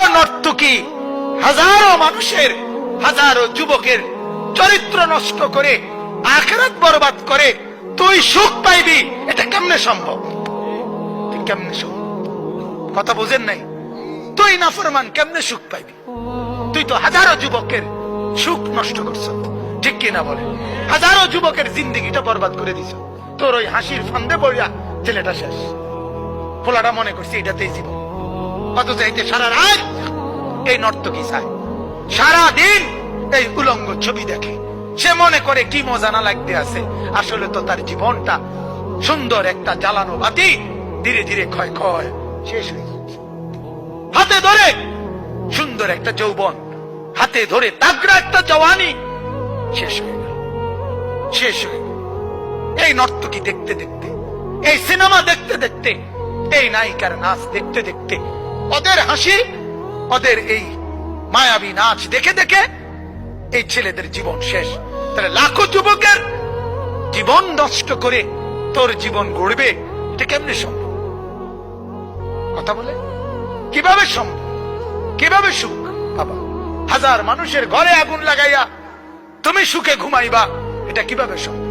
হাজারো নর্তকী, হাজারো মানুষের, হাজারো যুবকের চরিত্র নষ্ট করে আখিরাত বরবাদ করে তুই সুখ পাইবি, এটা কেমনে সম্ভব? কেমনে সম্ভব? কথা বুঝেন নাই? তুই নাফরমান কেমনে সুখ পাইবি? তুই তো হাজারো যুবকের সুখ নষ্ট করছ, ঠিক কিনা বলে? হাজারো যুবকের জিন্দেগিটা বরবাদ করে দিছ তোর ওই হাসির ফান্দে পড়িয়া। ছেলেটা শেষ, পোলাটা মনে করছে এটাতেই জীবন, অথচ এইতে সারা রাত এই নর্তকী চায়, সারাদিন এই উলঙ্গ ছবি দেখে, সে মনে করে কি মজা না লাগতে আছে। আসলে তো তার জীবনটা সুন্দর একটা জ্বালানো বাতি ধীরে ধীরে ক্ষয় ক্ষয় শেষ হয়ে যাচ্ছে। হাতে ধরে সুন্দর একটা যৌবন, হাতে ধরে তাগড়া একটা জওয়ানি শেষ হয়ে গেল, শেষ হয়ে গেল। এই নর্তকী দেখতে দেখতে, এই সিনেমা দেখতে দেখতে, এই নায়িকার নাচ দেখতে দেখতে, ওদের হাসি, ওদের এই মায়াবী নাচ দেখে দেখে এই ছেলেদের জীবন শেষ। তাহলে লাখো যুবকের জীবন নষ্ট করে তোর জীবন গড়বে, এটা কেমনে সম্ভব? কথা বলে কিভাবে সম্ভব? কিভাবে সুখ বাবা? হাজার মানুষের ঘরে আগুন লাগাইয়া তুমি সুখে ঘুমাইবা, এটা কিভাবে সম্ভব?